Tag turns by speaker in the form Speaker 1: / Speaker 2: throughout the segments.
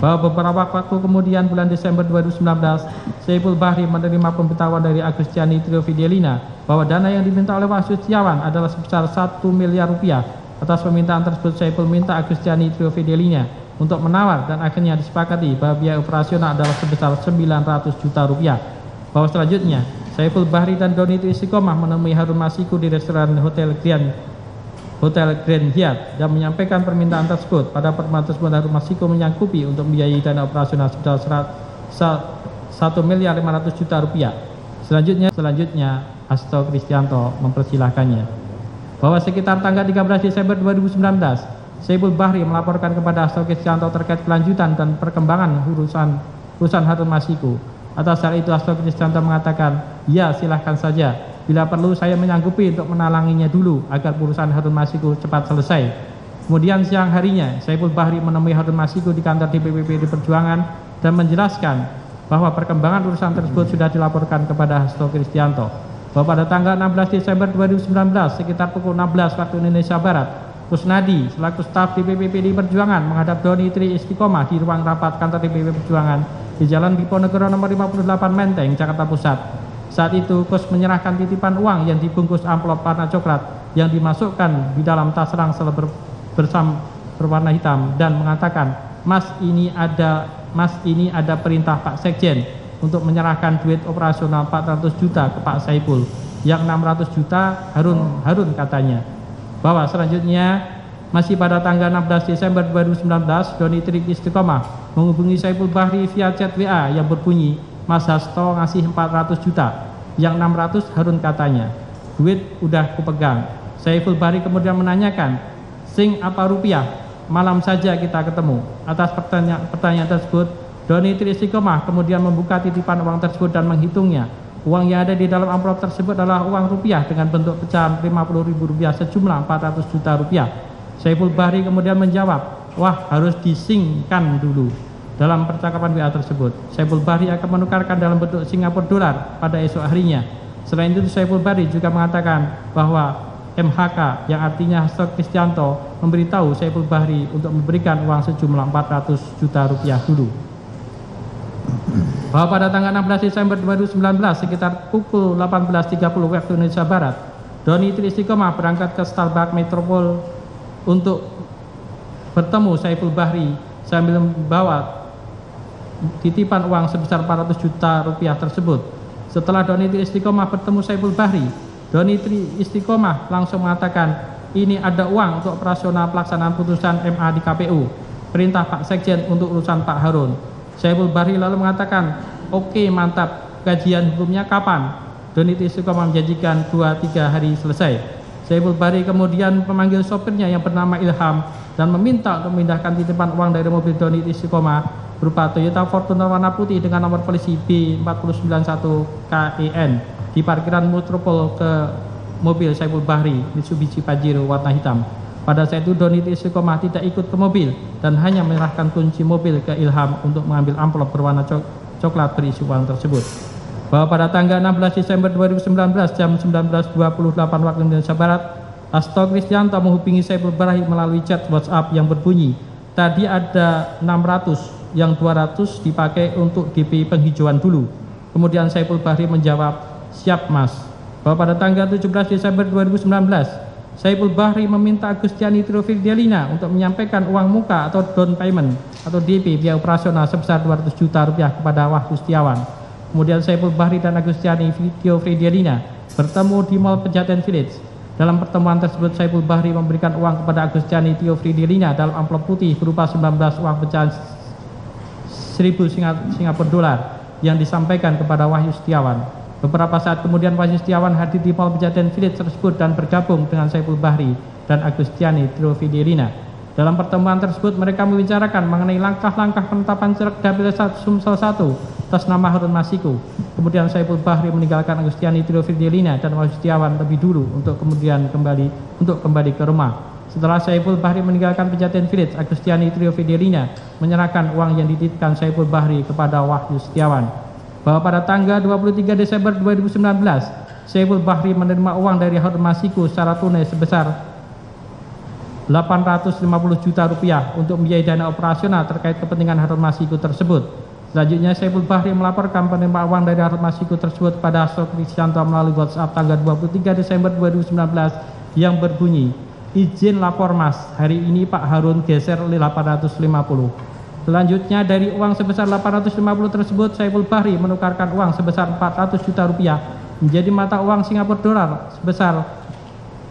Speaker 1: Bahwa beberapa waktu kemudian bulan Desember 2019, Saiful Bahri menerima pemberitahuan dari Agustiani Trio Fidelina bahwa dana yang diminta oleh Wahyu Setiawan adalah sebesar 1 miliar rupiah. Atas permintaan tersebut, Saiful minta Agustiani Trio Fidelina untuk menawar dan akhirnya disepakati bahwa biaya operasional adalah sebesar 900 juta rupiah. Bahwa selanjutnya, Saiful Bahri dan Doni Tri Istiqomah menemui Harun Masiku di restoran Hotel Grand Hyatt dan menyampaikan permintaan tersebut. Pada pertemuan tersebut, Harun Masiku menyanggupi untuk membiayai dana operasional sebesar 1.500.000.000 rupiah. Selanjutnya Hasto Kristianto mempersilahkannya bahwa sekitar tanggal 13 Desember 2019, Saiful Bahri melaporkan kepada Hasto Kristianto terkait kelanjutan dan perkembangan urusan Harun Masiku. Atas hal itu, Hasto Kristianto mengatakan, "Ya, silahkan saja. Bila perlu saya menyanggupi untuk menalanginya dulu agar urusan Harun Masiku cepat selesai." Kemudian siang harinya, Saiful Bahri menemui Harun Masiku di kantor DPP PDI Perjuangan dan menjelaskan bahwa perkembangan urusan tersebut sudah dilaporkan kepada Hasto Kristianto. Bahwa pada tanggal 16 Desember 2019 sekitar pukul 16 waktu Indonesia Barat, Kusnadi selaku staf DPP PDI Perjuangan menghadap Doni Tri Istiqomah di ruang rapat kantor DPP Perjuangan di Jalan Diponegoro nomor 58 Menteng, Jakarta Pusat. Saat itu, Kus menyerahkan titipan uang yang dibungkus amplop warna coklat yang dimasukkan di dalam tas ransel berwarna hitam dan mengatakan, Mas ini ada perintah Pak Sekjen untuk menyerahkan duit operasional 400 juta ke Pak Saiful, yang 600 juta Harun katanya." Bahwa selanjutnya, masih pada tanggal 16 Desember 2019, Doni Tri Istiqomah menghubungi Saiful Bahri via chat WA yang berbunyi, "Mas Hasto ngasih 400 juta, yang 600 Harun katanya. Duit udah kupegang." Saiful Bahri kemudian menanyakan, "Sing apa rupiah? Malam saja kita ketemu." Atas pertanyaan tersebut, Doni Tri Istiqomah kemudian membuka titipan uang tersebut dan menghitungnya. Uang yang ada di dalam amplop tersebut adalah uang rupiah dengan bentuk pecahan Rp50.000 sejumlah 400 juta rupiah. Saiful Bahri kemudian menjawab, "Wah, harus disingkan dulu." Dalam percakapan WA tersebut, Saiful Bahri akan menukarkan dalam bentuk Singapura dolar pada esok harinya. Selain itu, Saiful Bahri juga mengatakan bahwa MHK yang artinya Hasto Kristianto memberitahu Saiful Bahri untuk memberikan uang sejumlah 400 juta rupiah dulu. Bahwa pada tanggal 16 Desember 2019 sekitar pukul 18.30 waktu Indonesia Barat, Doni Tri Istiqomah berangkat ke Starbucks Metropol untuk bertemu Saiful Bahri sambil membawa titipan uang sebesar 400 juta rupiah tersebut. Setelah Doni Tri Istiqomah bertemu Saiful Bahri, Doni Tri Istiqomah langsung mengatakan, "Ini ada uang untuk operasional pelaksanaan putusan MA di KPU. Perintah Pak Sekjen untuk urusan Pak Harun." Saiful Bahri lalu mengatakan, "Oke, mantap. Kajian hukumnya kapan?" Doni Tri Istiqomah menjanjikan 2-3 hari selesai. Saiful Bahri kemudian memanggil sopirnya yang bernama Ilham dan meminta untuk memindahkan titipan uang dari mobil Doni Tri Istiqomah berupa Toyota Fortuner warna putih dengan nomor polisi B4091 KEN di parkiran Metropol ke mobil Saiful Bahri Mitsubishi Pajero warna hitam. Pada saat itu Doni Tri Istiqomah tidak ikut ke mobil dan hanya menyerahkan kunci mobil ke Ilham untuk mengambil amplop berwarna coklat berisi uang tersebut. Bahwa pada tanggal 16 Desember 2019 jam 19.28 waktu Indonesia Barat, Hasto Kristianto menghubungi Saiful Bahri melalui chat WhatsApp yang berbunyi, "Tadi ada 600, yang 200 dipakai untuk DP penghijauan dulu." Kemudian Saiful Bahri menjawab, "Siap, Mas." Bahwa pada tanggal 17 Desember 2019, Saiful Bahri meminta Agustiani Trio Fidelina untuk menyampaikan uang muka atau down payment atau DP biaya operasional sebesar 200 juta rupiah kepada Wahyu Setiawan. Kemudian Saiful Bahri dan Agustiani Trio Fidelina bertemu di Mall Pejaten Village. Dalam pertemuan tersebut, Saiful Bahri memberikan uang kepada Agustiani Trio Fidelina dalam amplop putih berupa 19 uang pecahan 1.000 Singapura dolar yang disampaikan kepada Wahyu Setiawan. Beberapa saat kemudian Wahyu Setiawan hadir di Mall Pejaten Village tersebut dan bergabung dengan Saiful Bahri dan Agustiani Trio Fidelina. Dalam pertemuan tersebut mereka membicarakan mengenai langkah-langkah penetapan caleg dapil Sumsel 1 atas nama Harun Masiku. Kemudian Saiful Bahri meninggalkan Agustiani Trio Fidelina dan Wahyu Setiawan lebih dulu untuk kemudian kembali ke rumah. Setelah Saiful Bahri meninggalkan Pejaten Village, Agustiani Trio Fidelina menyerahkan uang yang dititipkan Saiful Bahri kepada Wahyu Setiawan. Bahwa pada tanggal 23 Desember 2019, Saiful Bahri menerima uang dari Harun Masiku secara tunai sebesar 850 juta rupiah untuk membiayai dana operasional terkait kepentingan Harun Masiku tersebut. Selanjutnya, Saiful Bahri melaporkan penerima uang dari Harun Masiku tersebut kepada Hasto Kristianto melalui WhatsApp tanggal 23 Desember 2019 yang berbunyi, izin lapor mas, hari ini Pak Harun geser 850. Selanjutnya, dari uang sebesar 850 tersebut, Saiful Bahri menukarkan uang sebesar 400 juta rupiah menjadi mata uang Singapura dolar sebesar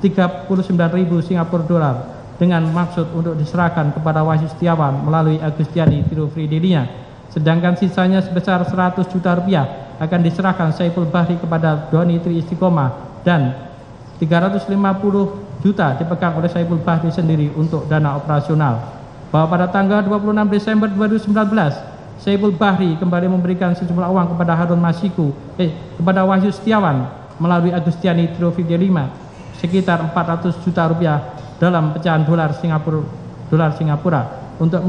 Speaker 1: 39.000 Singapura dolar dengan maksud untuk diserahkan kepada Wahyu Setiawan melalui Agustiani Tirofridilinya. Sedangkan sisanya sebesar 100 juta rupiah akan diserahkan Saiful Bahri kepada Doni Tri Istiqomah dan 350 juta dipegang oleh Saiful Bahri sendiri untuk dana operasional. Bahwa pada tanggal 26 Desember 2019, Saiful Bahri kembali memberikan sejumlah uang kepada Harun Masiku, kepada Wahyu Setiawan melalui Agustiani Tirofridilinya sekitar 400 juta rupiah dalam pecahan dolar Singapura untuk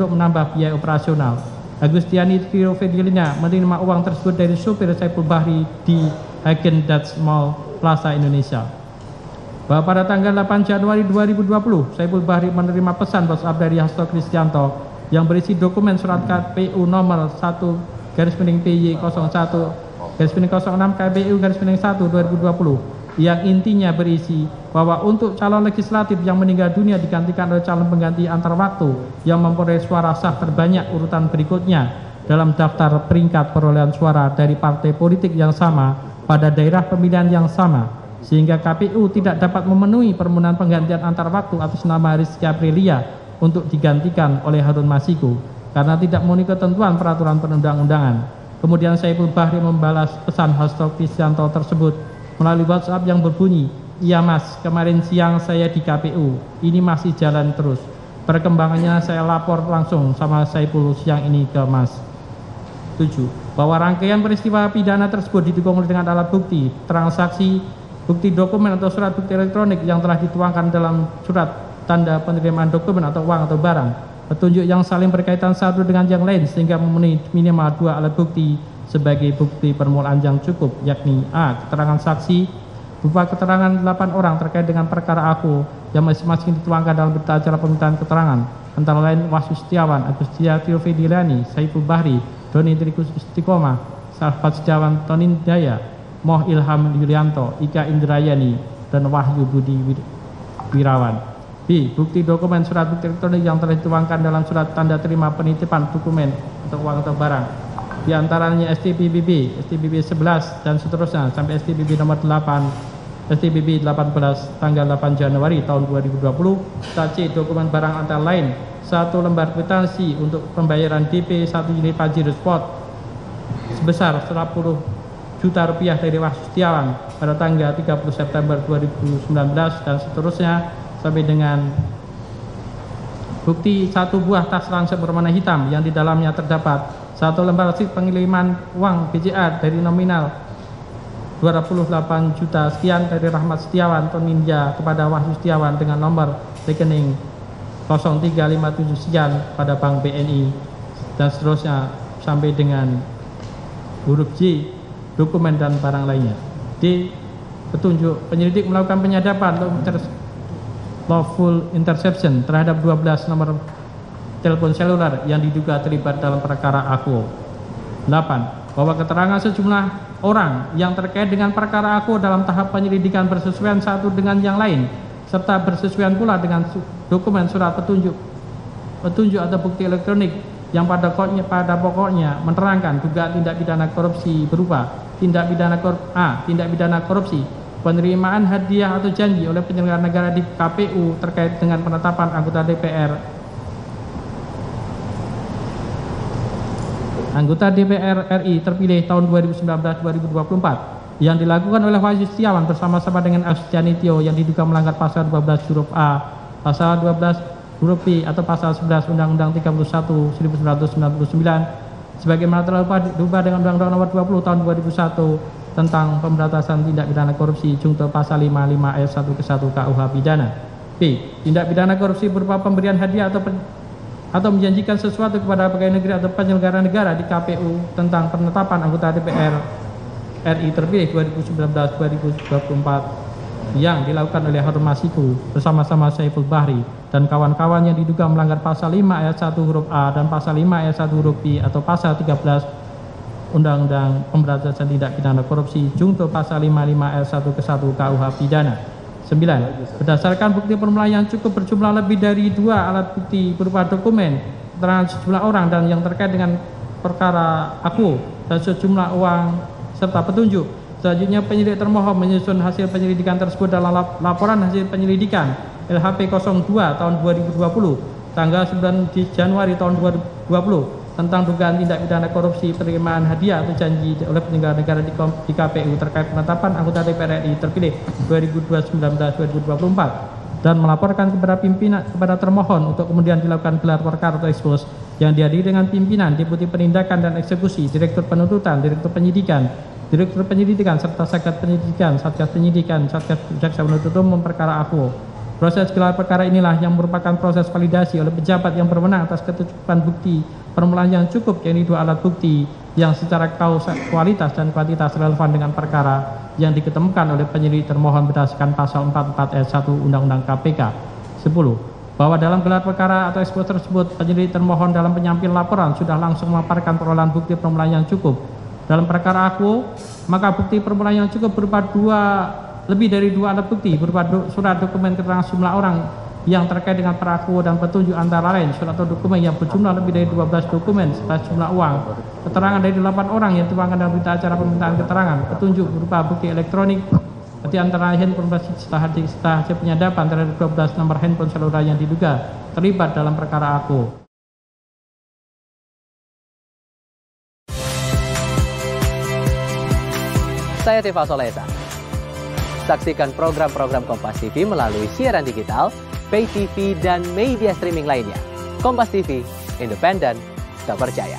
Speaker 1: menambah biaya operasional. Agustiani Tirofridilinya menerima uang tersebut dari supir Saiful Bahri di Häagen-Dazs Mall Plaza Indonesia. Bahwa pada tanggal 8 Januari 2020, Saiful Bahri menerima pesan WhatsApp dari Hasto Kristianto yang berisi dokumen surat KPU nomor 1/PY 01/06 KPU/1 2020 yang intinya berisi bahwa untuk calon legislatif yang meninggal dunia digantikan oleh calon pengganti antar waktu yang memperoleh suara sah terbanyak urutan berikutnya dalam daftar peringkat perolehan suara dari partai politik yang sama pada daerah pemilihan yang sama, sehingga KPU tidak dapat memenuhi permohonan penggantian antar waktu atas nama Rizky Aprilia untuk digantikan oleh Harun Masiku karena tidak memenuhi ketentuan peraturan perundang-undangan. Kemudian Saiful Bahri membalas pesan Hasto Kristianto tersebut melalui WhatsApp yang berbunyi, iya mas, kemarin siang saya di KPU, ini masih jalan terus. Perkembangannya saya lapor langsung sama Saiful siang ini ke mas. 7. Bahwa rangkaian peristiwa pidana tersebut didukung dengan alat bukti, transaksi, bukti dokumen atau surat bukti elektronik yang telah dituangkan dalam surat tanda penerimaan dokumen atau uang atau barang, petunjuk yang saling berkaitan satu dengan yang lain sehingga memenuhi minimal 2 alat bukti sebagai bukti permulaan yang cukup, yakni a. keterangan saksi berupa keterangan 8 orang terkait dengan perkara aku yang masing-masing dituangkan dalam berita acara permintaan keterangan, antara lain Wahyu Setiawan, Agustiani Tirofridilinya, Saiful Bahri, Doni Tri Istiqomah, Salvat Setiawan Tonindaya, Moh Ilham Yulianto, Ika Indrayani, dan Wahyu Budi Wirawan. B. Bukti dokumen surat bukti elektronik yang telah dituangkan dalam surat tanda terima penitipan dokumen atau uang atau barang, di antaranya STPBB 11 dan seterusnya sampai STPBB nomor 8, STPBB 18 tanggal 8 Januari tahun 2020. C. Dokumen barang antara lain 1 lembar kwitansi untuk pembayaran DP 1 unit Pajero Sport sebesar 10 juta rupiah dari Wahyu Setiawan pada tanggal 30 September 2019 dan seterusnya sampai dengan bukti 1 buah tas ransel berwarna hitam yang di dalamnya terdapat 1 lembar receipt pengiriman uang BCA dari nominal 28 juta sekian dari Rahmat Setiawan Tonindya kepada Wahyu Setiawan dengan nomor rekening 0357 sekian pada Bank BNI dan seterusnya sampai dengan huruf J, dokumen dan barang lainnya. D. Petunjuk penyelidik melakukan penyadapan lawful interception terhadap 12 nomor telepon seluler yang diduga terlibat dalam perkara aku. 8. Bahwa keterangan sejumlah orang yang terkait dengan perkara aku dalam tahap penyelidikan bersesuaian satu dengan yang lain serta bersesuaian pula dengan dokumen surat petunjuk atau bukti elektronik yang pada pokoknya menerangkan dugaan tindak pidana korupsi berupa tindak pidana korupsi penerimaan hadiah atau janji oleh penyelenggara negara di KPU terkait dengan penetapan anggota DPR RI terpilih tahun 2019-2024 yang dilakukan oleh Wahyu Setiawan bersama-sama dengan Agustiani Tio yang diduga melanggar pasal 12 huruf A, pasal 12 huruf B atau pasal 11 Undang-Undang 31 1999 sebagaimana telah diubah dengan Undang-Undang Nomor 20 Tahun 2001 tentang pemberantasan tindak pidana korupsi junto pasal 55 ayat 1 ke 1 KUH pidana. B. Tindak pidana korupsi berupa pemberian hadiah atau menjanjikan sesuatu kepada pegawai negeri atau penyelenggara negara di KPU tentang penetapan anggota DPR RI terpilih 2019-2024 yang dilakukan oleh Harun Masiku bersama-sama Saiful Bahri dan kawan-kawan yang diduga melanggar pasal 5 ayat 1 huruf A dan pasal 5 ayat 1 huruf B atau pasal 13 Undang-Undang Pemberantasan Tindak Pidana Korupsi junto pasal 55 ayat 1 ke 1 KUH Pidana. 9. Berdasarkan bukti permulaan yang cukup berjumlah lebih dari 2 alat bukti berupa dokumen, keterangan sejumlah orang dan yang terkait dengan perkara aku dan sejumlah uang serta petunjuk. Selanjutnya penyidik termohon menyusun hasil penyelidikan tersebut dalam laporan hasil penyelidikan LHP 02 tahun 2020 tanggal 9 Januari tahun 2020 tentang dugaan tindak pidana korupsi penerimaan hadiah atau janji oleh penyelenggara negara di KPU terkait penetapan anggota DPR RI terpilih 2019-2024 dan melaporkan kepada termohon untuk kemudian dilakukan gelar perkara atau ekspos yang dihadiri dengan pimpinan, deputi penindakan dan eksekusi, direktur penuntutan, direktur penyidikan, serta satgas penyidikan, satgas jaksa penuntut umum perkara AFO. Proses gelar perkara inilah yang merupakan proses validasi oleh pejabat yang berwenang atas kecukupan bukti permulaan yang cukup, yaitu 2 alat bukti yang secara kualitas dan kuantitas relevan dengan perkara yang diketemukan oleh penyidik termohon berdasarkan pasal 44 ayat 1 Undang-Undang KPK. 10. Bahwa dalam gelar perkara atau ekspos tersebut penyidik termohon dalam penyampaian laporan sudah langsung memaparkan perolehan bukti permulaan yang cukup. Dalam perkara aku, maka bukti permulaan yang cukup berupa lebih dari 2 alat bukti berupa surat dokumen keterangan sejumlah orang yang terkait dengan peraku dan petunjuk antara lain surat atau dokumen yang berjumlah lebih dari 12 dokumen serta sejumlah uang, keterangan dari 8 orang yang dituangkan dalam berita acara permintaan keterangan, petunjuk berupa bukti elektronik di antara handphone serta hasil penyadapan terhadap 12 nomor handphone seluler yang diduga terlibat dalam perkara aku.
Speaker 2: Saya Tifa Solesa. Saksikan program-program Kompas TV melalui siaran digital, pay TV, dan media streaming lainnya. Kompas TV, independen, terpercaya.